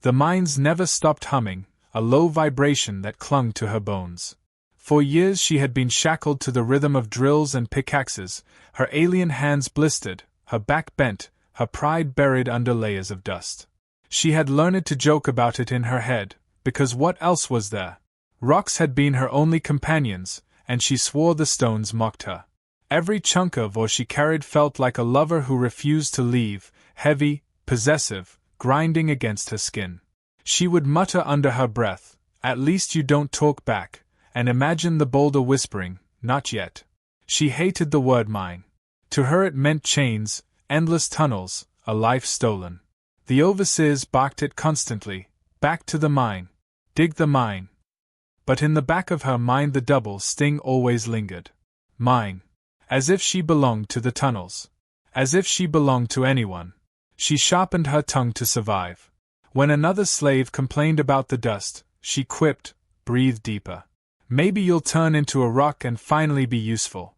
The mines never stopped humming, a low vibration that clung to her bones. For years she had been shackled to the rhythm of drills and pickaxes, her alien hands blistered, her back bent, her pride buried under layers of dust. She had learned to joke about it in her head, because what else was there? Rocks had been her only companions, and she swore the stones mocked her. Every chunk of ore she carried felt like a lover who refused to leave, heavy, possessive, grinding against her skin. She would mutter under her breath, "At least you don't talk back," and imagine the boulder whispering, "Not yet." She hated the word mine. To her it meant chains, endless tunnels, a life stolen. The overseers barked it constantly, "Back to the mine. Dig the mine." But in the back of her mind the double sting always lingered. Mine. As if she belonged to the tunnels. As if she belonged to anyone. She sharpened her tongue to survive. When another slave complained about the dust, she quipped, "Breathe deeper. Maybe you'll turn into a rock and finally be useful."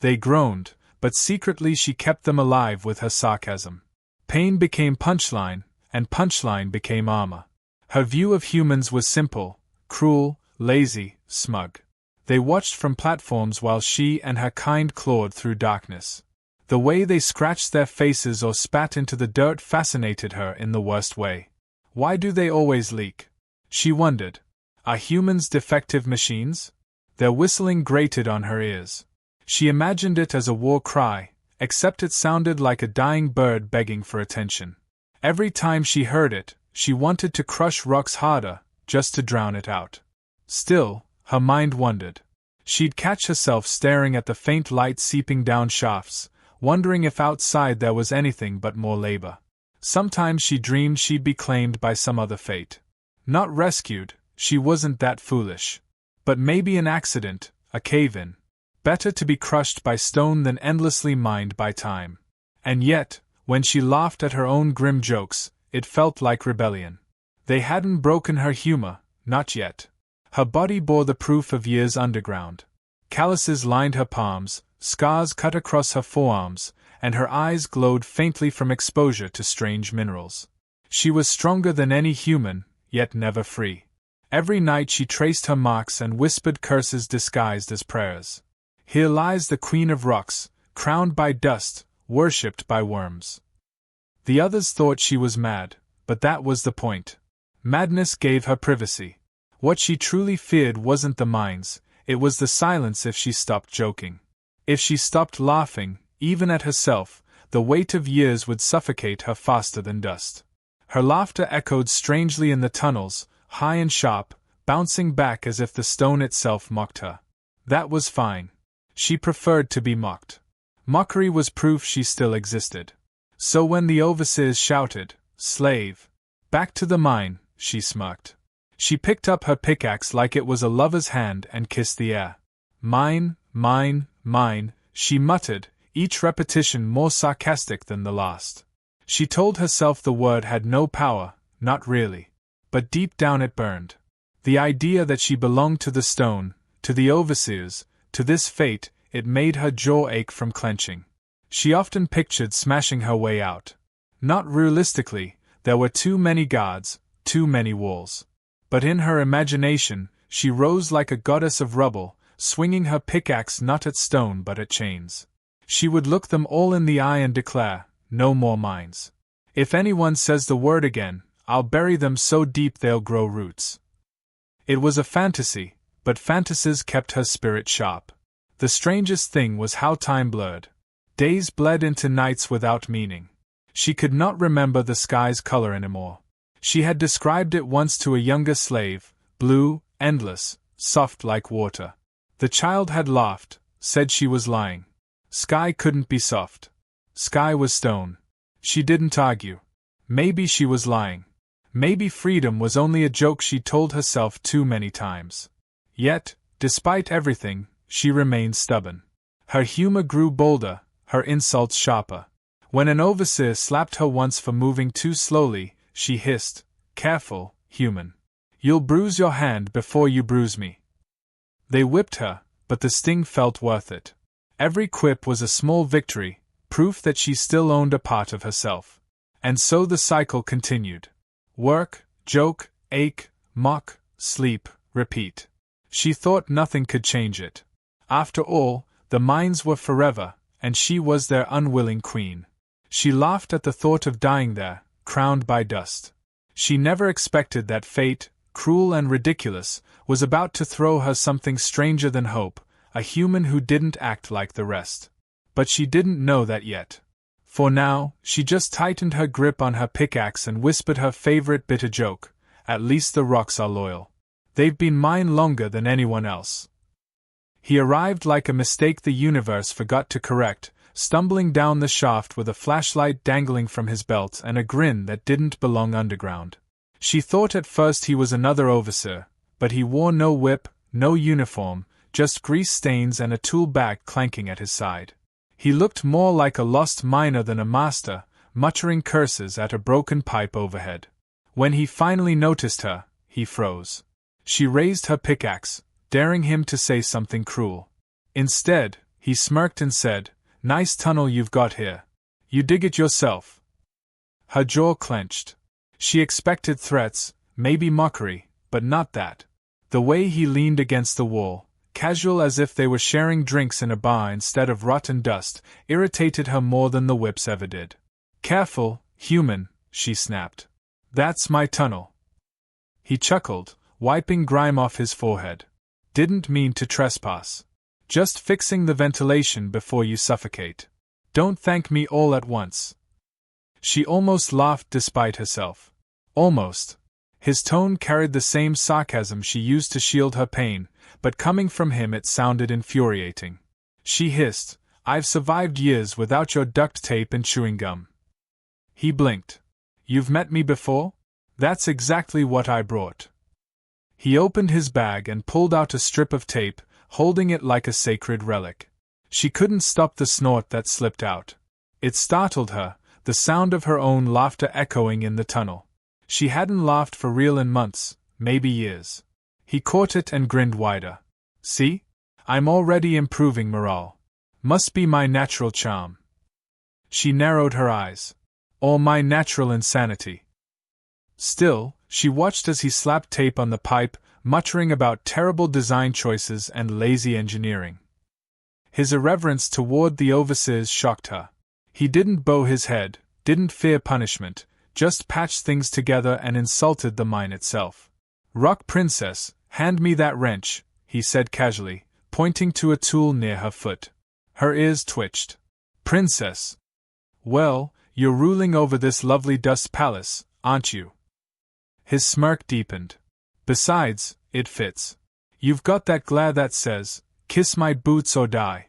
They groaned, but secretly she kept them alive with her sarcasm. Pain became punchline, and punchline became armor. Her view of humans was simple, cruel, lazy, smug. They watched from platforms while she and her kind clawed through darkness. The way they scratched their faces or spat into the dirt fascinated her in the worst way. Why do they always leak? She wondered. Are humans defective machines? Their whistling grated on her ears. She imagined it as a war cry, except it sounded like a dying bird begging for attention. Every time she heard it, she wanted to crush rocks harder, just to drown it out. Still, her mind wandered. She'd catch herself staring at the faint light seeping down shafts, wondering if outside there was anything but more labor. Sometimes she dreamed she'd be claimed by some other fate. Not rescued, she wasn't that foolish. But maybe an accident, a cave-in. Better to be crushed by stone than endlessly mined by time. And yet, when she laughed at her own grim jokes, it felt like rebellion. They hadn't broken her humor, not yet. Her body bore the proof of years underground. Calluses lined her palms, scars cut across her forearms, and her eyes glowed faintly from exposure to strange minerals. She was stronger than any human, yet never free. Every night she traced her marks and whispered curses disguised as prayers. Here lies the Queen of Rocks, crowned by dust, worshipped by worms. The others thought she was mad, but that was the point. Madness gave her privacy. What she truly feared wasn't the mines, it was the silence if she stopped joking. If she stopped laughing, even at herself, the weight of years would suffocate her faster than dust. Her laughter echoed strangely in the tunnels, high and sharp, bouncing back as if the stone itself mocked her. That was fine. She preferred to be mocked. Mockery was proof she still existed. So when the overseers shouted, "Slave! Back to the mine," she smirked. She picked up her pickaxe like it was a lover's hand and kissed the air. "Mine, mine, mine," she muttered, each repetition more sarcastic than the last. She told herself the word had no power, not really. But deep down it burned. The idea that she belonged to the stone, to the overseers, to this fate, it made her jaw ache from clenching. She often pictured smashing her way out. Not realistically, there were too many guards, too many walls. But in her imagination, she rose like a goddess of rubble, swinging her pickaxe not at stone but at chains. She would look them all in the eye and declare, "No more mines. If anyone says the word again, I'll bury them so deep they'll grow roots." It was a fantasy, but fantasies kept her spirit sharp. The strangest thing was how time blurred. Days bled into nights without meaning. She could not remember the sky's color anymore. She had described it once to a younger slave, blue, endless, soft like water. The child had laughed, said she was lying. Sky couldn't be soft. Sky was stone. She didn't argue. Maybe she was lying. Maybe freedom was only a joke she told herself too many times. Yet, despite everything, she remained stubborn. Her humor grew bolder, her insults sharper. When an overseer slapped her once for moving too slowly, she hissed, "Careful, human. You'll bruise your hand before you bruise me." They whipped her, but the sting felt worth it. Every quip was a small victory, proof that she still owned a part of herself. And so the cycle continued. Work, joke, ache, mock, sleep, repeat. She thought nothing could change it. After all, the mines were forever, and she was their unwilling queen. She laughed at the thought of dying there, crowned by dust. She never expected that fate, cruel and ridiculous, was about to throw her something stranger than hope, a human who didn't act like the rest. But she didn't know that yet. For now, she just tightened her grip on her pickaxe and whispered her favorite bitter joke, "At least the rocks are loyal. They've been mine longer than anyone else." He arrived like a mistake the universe forgot to correct, stumbling down the shaft with a flashlight dangling from his belt and a grin that didn't belong underground. She thought at first he was another overseer, but he wore no whip, no uniform, just grease stains and a tool bag clanking at his side. He looked more like a lost miner than a master, muttering curses at a broken pipe overhead. When he finally noticed her, he froze. She raised her pickaxe, daring him to say something cruel. Instead, he smirked and said, "Nice tunnel you've got here. You dig it yourself." Her jaw clenched. She expected threats, maybe mockery, but not that. The way he leaned against the wall, casual as if they were sharing drinks in a bar instead of rotten dust, irritated her more than the whips ever did. "Careful, human," she snapped. "That's my tunnel." He chuckled, wiping grime off his forehead. "Didn't mean to trespass. Just fixing the ventilation before you suffocate. Don't thank me all at once." She almost laughed despite herself. Almost. His tone carried the same sarcasm she used to shield her pain, but coming from him it sounded infuriating. She hissed, "I've survived years without your duct tape and chewing gum." He blinked. "You've met me before? That's exactly what I brought." He opened his bag and pulled out a strip of tape, holding it like a sacred relic. She couldn't stop the snort that slipped out. It startled her, the sound of her own laughter echoing in the tunnel. She hadn't laughed for real in months, maybe years. He caught it and grinned wider. "See? I'm already improving morale. Must be my natural charm." She narrowed her eyes. "Or my natural insanity." Still, she watched as he slapped tape on the pipe, muttering about terrible design choices and lazy engineering. His irreverence toward the overseers shocked her. He didn't bow his head, didn't fear punishment, just patched things together and insulted the mine itself. "Rock Princess, hand me that wrench," he said casually, pointing to a tool near her foot. Her ears twitched. "Princess? Well, you're ruling over this lovely dust palace, aren't you?" His smirk deepened. "Besides, it fits. You've got that glare that says, 'Kiss my boots or die.'"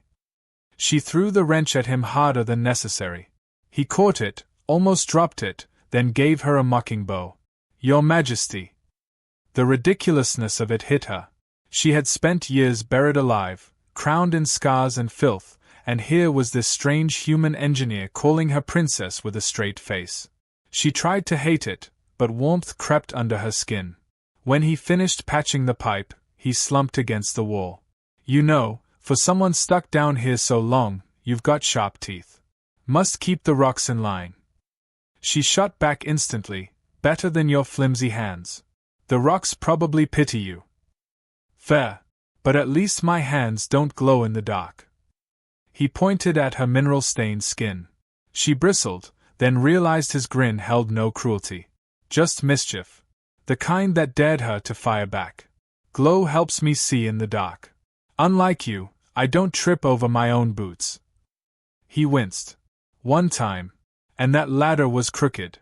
She threw the wrench at him harder than necessary. He caught it, almost dropped it, then gave her a mocking bow. "Your Majesty." The ridiculousness of it hit her. She had spent years buried alive, crowned in scars and filth, and here was this strange human engineer calling her princess with a straight face. She tried to hate it, but warmth crept under her skin. When he finished patching the pipe, he slumped against the wall. "You know, for someone stuck down here so long, you've got sharp teeth. Must keep the rocks in line." She shot back instantly, "Better than your flimsy hands. The rocks probably pity you." "Fair. But at least my hands don't glow in the dark." He pointed at her mineral-stained skin. She bristled, then realized his grin held no cruelty. Just mischief. The kind that dared her to fire back. "Glow helps me see in the dark. Unlike you, I don't trip over my own boots." He winced. "One time. And that ladder was crooked."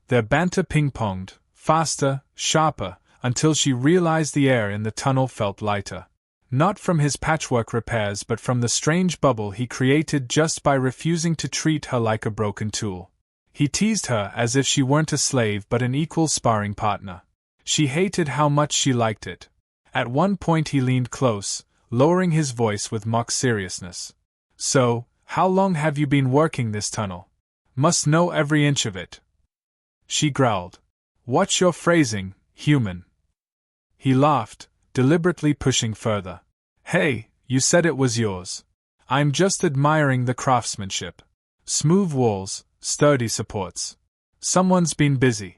Their banter ping-ponged, faster, sharper, until she realized the air in the tunnel felt lighter. Not from his patchwork repairs but from the strange bubble he created just by refusing to treat her like a broken tool. He teased her as if she weren't a slave but an equal sparring partner. She hated how much she liked it. At one point he leaned close, lowering his voice with mock seriousness. "So, how long have you been working this tunnel? Must know every inch of it." She growled. "Watch your phrasing, human." He laughed, deliberately pushing further. "Hey, you said it was yours. I'm just admiring the craftsmanship. Smooth walls, sturdy supports. Someone's been busy."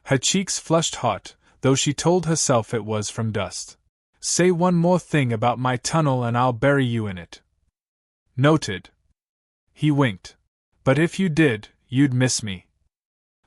Her cheeks flushed hot, though she told herself it was from dust. Say one more thing about my tunnel and I'll bury you in it. Noted. He winked. But if you did, you'd miss me.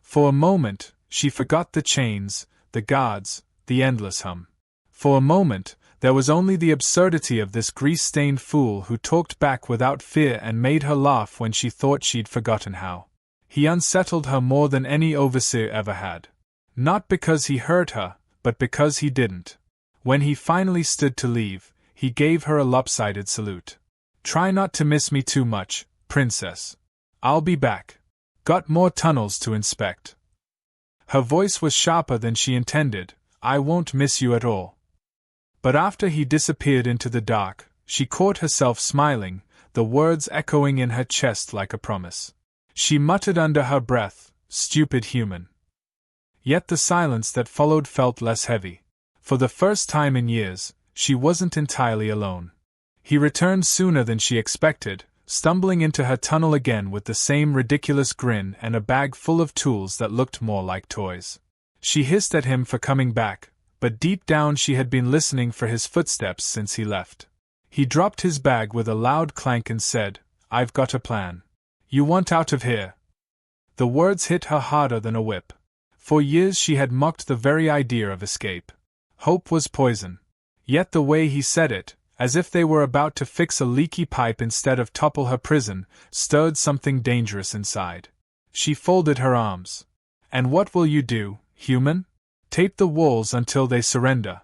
For a moment, she forgot the chains, the guards, the endless hum. For a moment, there was only the absurdity of this grease-stained fool who talked back without fear and made her laugh when she thought she'd forgotten how. He unsettled her more than any overseer ever had. Not because he hurt her, but because he didn't. When he finally stood to leave, he gave her a lopsided salute. Try not to miss me too much, princess. I'll be back. Got more tunnels to inspect. Her voice was sharper than she intended. I won't miss you at all. But after he disappeared into the dark, she caught herself smiling, the words echoing in her chest like a promise. She muttered under her breath, "Stupid human." Yet the silence that followed felt less heavy. For the first time in years, she wasn't entirely alone. He returned sooner than she expected, stumbling into her tunnel again with the same ridiculous grin and a bag full of tools that looked more like toys. She hissed at him for coming back, but deep down she had been listening for his footsteps since he left. He dropped his bag with a loud clank and said, "I've got a plan. You want out of here?" The words hit her harder than a whip. For years she had mocked the very idea of escape. Hope was poison. Yet the way he said it, as if they were about to fix a leaky pipe instead of topple her prison, stirred something dangerous inside. She folded her arms. "And what will you do, human? Tape the walls until they surrender."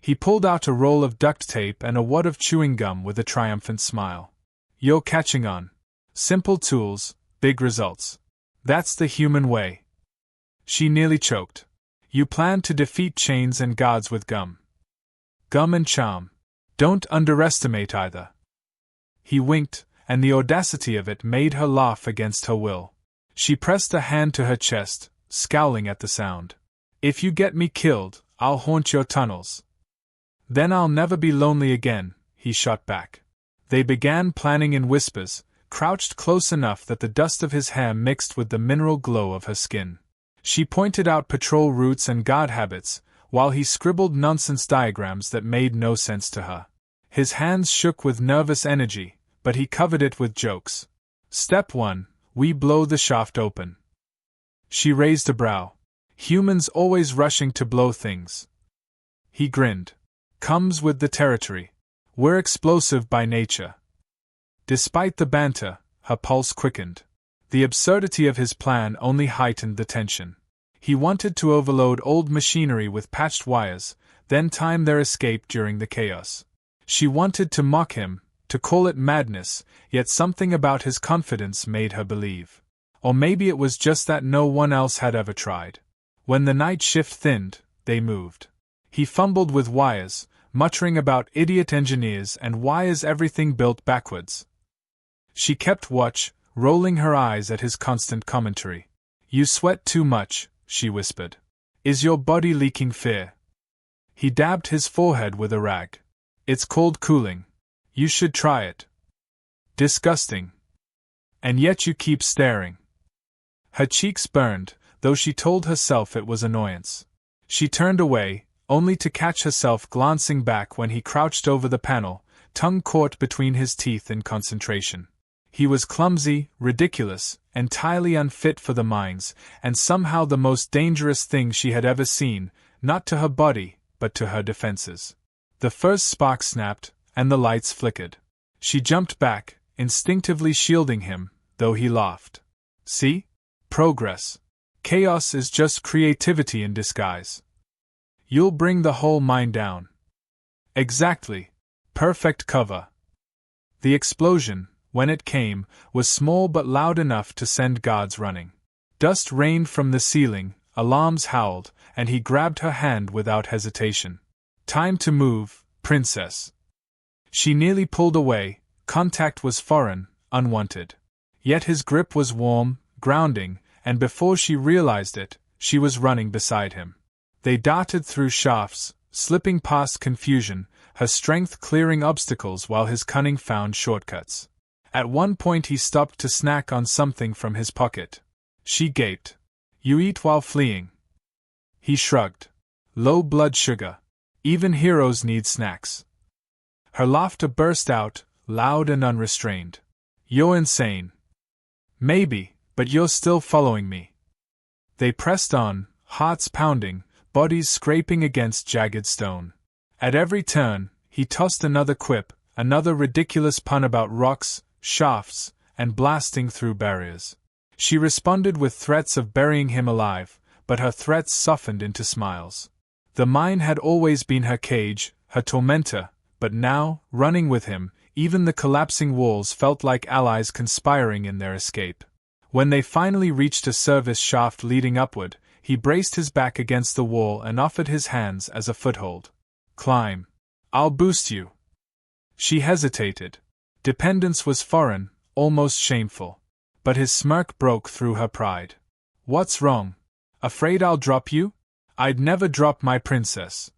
He pulled out a roll of duct tape and a wad of chewing gum with a triumphant smile. "You're catching on. Simple tools, big results. That's the human way." She nearly choked. "You plan to defeat chains and guards with gum. Gum and charm. Don't underestimate either." He winked, and the audacity of it made her laugh against her will. She pressed a hand to her chest, scowling at the sound. "If you get me killed, I'll haunt your tunnels." "Then I'll never be lonely again," he shot back. They began planning in whispers, crouched close enough that the dust of his hair mixed with the mineral glow of her skin. She pointed out patrol routes and guard habits, while he scribbled nonsense diagrams that made no sense to her. His hands shook with nervous energy, but he covered it with jokes. "Step 1, we blow the shaft open." She raised a brow. "Humans always rushing to blow things." He grinned. "Comes with the territory. We're explosive by nature." Despite the banter, her pulse quickened. The absurdity of his plan only heightened the tension. He wanted to overload old machinery with patched wires, then time their escape during the chaos. She wanted to mock him, to call it madness, yet something about his confidence made her believe. Or maybe it was just that no one else had ever tried. When the night shift thinned, they moved. He fumbled with wires, muttering about idiot engineers and why is everything built backwards. She kept watch, rolling her eyes at his constant commentary. "You sweat too much," she whispered. "Is your body leaking fear?" He dabbed his forehead with a rag. "It's cold cooling. You should try it." "Disgusting. And yet you keep staring." Her cheeks burned, though she told herself it was annoyance. She turned away, only to catch herself glancing back when he crouched over the panel, tongue caught between his teeth in concentration. He was clumsy, ridiculous, entirely unfit for the mines, and somehow the most dangerous thing she had ever seen, not to her body, but to her defenses. The first spark snapped, and the lights flickered. She jumped back, instinctively shielding him, though he laughed. "See? Progress. Chaos is just creativity in disguise. You'll bring the whole mine down." "Exactly. Perfect cover." The explosion, when it came, was small but loud enough to send guards running. Dust rained from the ceiling, alarms howled, and he grabbed her hand without hesitation. "Time to move, princess." She nearly pulled away. Contact was foreign, unwanted. Yet his grip was warm, grounding, and before she realized it, she was running beside him. They darted through shafts, slipping past confusion, her strength clearing obstacles while his cunning found shortcuts. At one point he stopped to snack on something from his pocket. She gaped. "You eat while fleeing?" He shrugged. Low blood sugar. Even heroes need snacks. Her laughter burst out, loud and unrestrained. You're insane. Maybe, but you're still following me. They pressed on, hearts pounding, bodies scraping against jagged stone. At every turn, he tossed another quip, another ridiculous pun about rocks, shafts, and blasting through barriers. She responded with threats of burying him alive, but her threats softened into smiles. The mine had always been her cage, her tormentor, but now, running with him, even the collapsing walls felt like allies conspiring in their escape. When they finally reached a service shaft leading upward, he braced his back against the wall and offered his hands as a foothold. Climb. I'll boost you. She hesitated. Dependence was foreign, almost shameful. But his smirk broke through her pride. What's wrong? Afraid I'll drop you? I'd never drop my princess.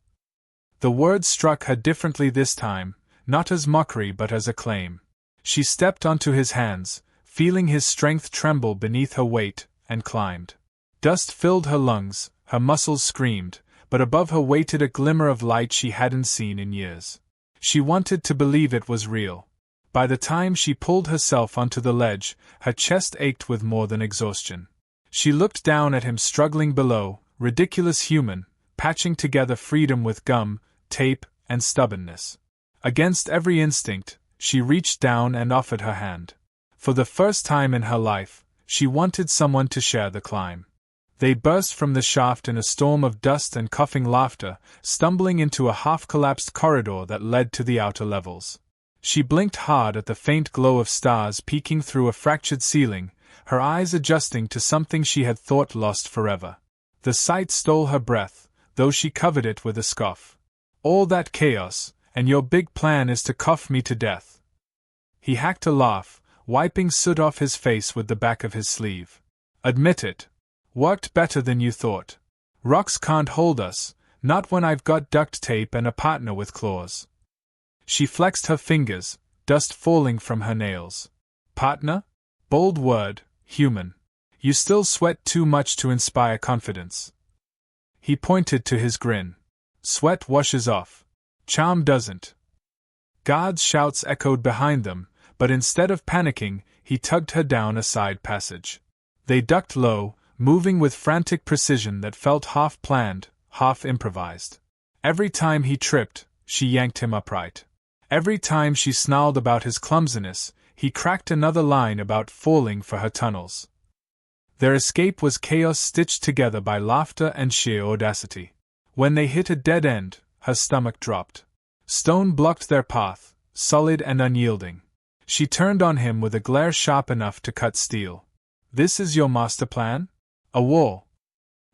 The words struck her differently this time, not as mockery but as a claim. She stepped onto his hands, feeling his strength tremble beneath her weight, and climbed. Dust filled her lungs, her muscles screamed, but above her waited a glimmer of light she hadn't seen in years. She wanted to believe it was real. By the time she pulled herself onto the ledge, her chest ached with more than exhaustion. She looked down at him struggling below, ridiculous human, patching together freedom with gum, tape, and stubbornness. Against every instinct, she reached down and offered her hand. For the first time in her life, she wanted someone to share the climb. They burst from the shaft in a storm of dust and coughing laughter, stumbling into a half-collapsed corridor that led to the outer levels. She blinked hard at the faint glow of stars peeking through a fractured ceiling, her eyes adjusting to something she had thought lost forever. The sight stole her breath, though she covered it with a scoff. All that chaos, and your big plan is to cough me to death. He hacked a laugh, wiping soot off his face with the back of his sleeve. Admit it. Worked better than you thought. Rocks can't hold us, not when I've got duct tape and a partner with claws. She flexed her fingers, dust falling from her nails. Partner? Bold word, human. You still sweat too much to inspire confidence. He pointed to his grin. Sweat washes off. Charm doesn't. Guards' shouts echoed behind them, but instead of panicking, he tugged her down a side passage. They ducked low, moving with frantic precision that felt half-planned, half-improvised. Every time he tripped, she yanked him upright. Every time she snarled about his clumsiness, he cracked another line about falling for her tunnels. Their escape was chaos stitched together by laughter and sheer audacity. When they hit a dead end, her stomach dropped. Stone blocked their path, solid and unyielding. She turned on him with a glare sharp enough to cut steel. This is your master plan? A wall.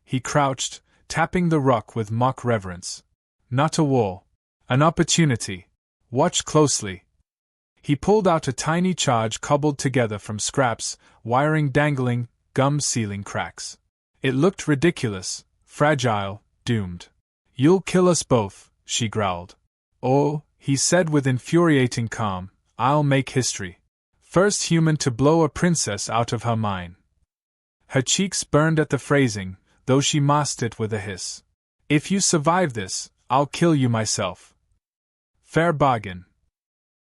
He crouched, tapping the rock with mock reverence. Not a wall. An opportunity. Watch closely. He pulled out a tiny charge cobbled together from scraps, wiring dangling, gum-sealing cracks. It looked ridiculous, fragile, doomed. You'll kill us both, she growled. Oh, he said with infuriating calm, I'll make history. First human to blow a princess out of her mine. Her cheeks burned at the phrasing, though she masked it with a hiss. If you survive this, I'll kill you myself. Fair bargain.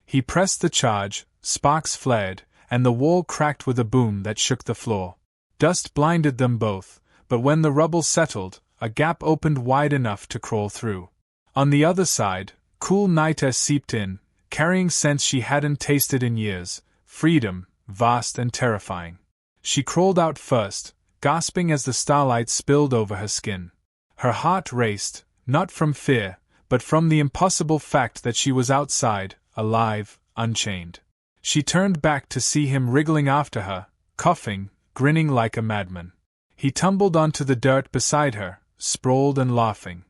He pressed the charge, sparks flared, and the wall cracked with a boom that shook the floor. Dust blinded them both, but when the rubble settled, a gap opened wide enough to crawl through. On the other side, cool night air seeped in, carrying scents she hadn't tasted in years, freedom, vast and terrifying. She crawled out first, gasping as the starlight spilled over her skin. Her heart raced, not from fear, but from the impossible fact that she was outside, alive, unchained. She turned back to see him wriggling after her, coughing, grinning like a madman. He tumbled onto the dirt beside her, sprawled and laughing.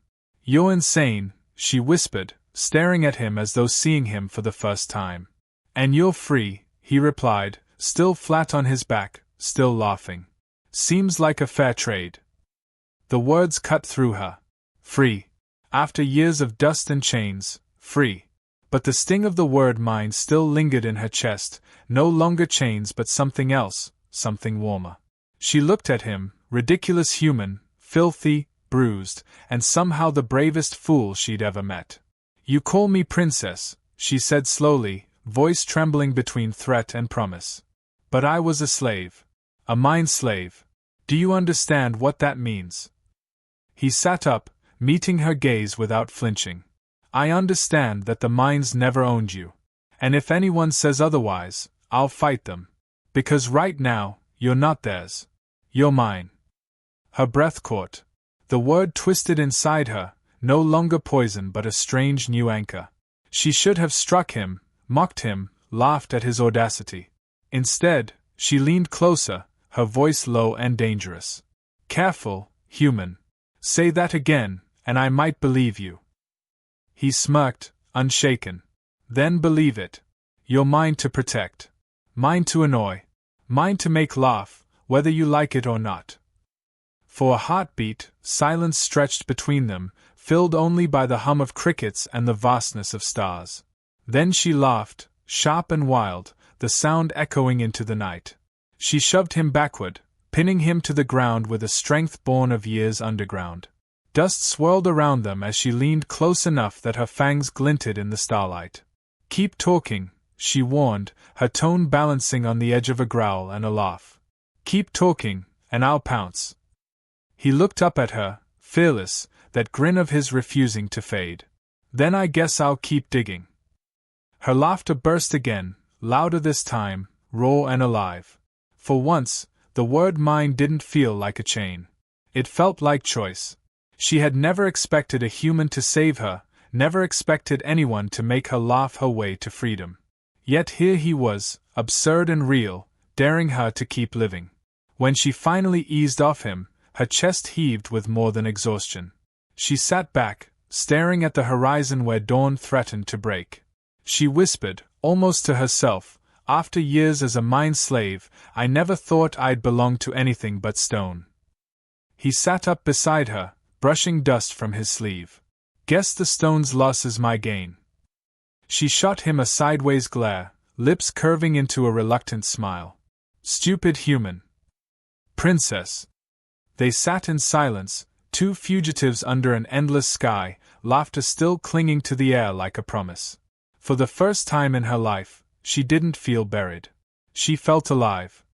You're insane, she whispered, staring at him as though seeing him for the first time. And you're free, he replied, still flat on his back, still laughing. Seems like a fair trade. The words cut through her. Free. After years of dust and chains, free. But the sting of the word mine still lingered in her chest, no longer chains but something else, something warmer. She looked at him, ridiculous human, filthy, bruised, and somehow the bravest fool she'd ever met. "You call me princess," she said slowly, voice trembling between threat and promise. "But I was a slave. A mind slave. Do you understand what that means?" He sat up, meeting her gaze without flinching. "I understand that the mines never owned you. And if anyone says otherwise, I'll fight them. Because right now, you're not theirs. You're mine." Her breath caught. The word twisted inside her, no longer poison but a strange new anchor. She should have struck him, mocked him, laughed at his audacity. Instead, she leaned closer, her voice low and dangerous. "Careful, human. Say that again, and I might believe you." He smirked, unshaken. "Then believe it. You're mine to protect. Mine to annoy. Mine to make laugh, whether you like it or not." For a heartbeat, silence stretched between them, filled only by the hum of crickets and the vastness of stars. Then she laughed, sharp and wild, the sound echoing into the night. She shoved him backward, pinning him to the ground with a strength born of years underground. Dust swirled around them as she leaned close enough that her fangs glinted in the starlight. "Keep talking," she warned, her tone balancing on the edge of a growl and a laugh. "Keep talking, and I'll pounce." He looked up at her, fearless, that grin of his refusing to fade. "Then I guess I'll keep digging." Her laughter burst again, louder this time, raw and alive. For once, the word mine didn't feel like a chain. It felt like choice. She had never expected a human to save her, never expected anyone to make her laugh her way to freedom. Yet here he was, absurd and real, daring her to keep living. When she finally eased off him, her chest heaved with more than exhaustion. She sat back, staring at the horizon where dawn threatened to break. She whispered, almost to herself, "After years as a mine slave, I never thought I'd belong to anything but stone." He sat up beside her, brushing dust from his sleeve. "Guess the stone's loss is my gain." She shot him a sideways glare, lips curving into a reluctant smile. "Stupid human." "Princess." They sat in silence, two fugitives under an endless sky, laughter still clinging to the air like a promise. For the first time in her life, she didn't feel buried. She felt alive.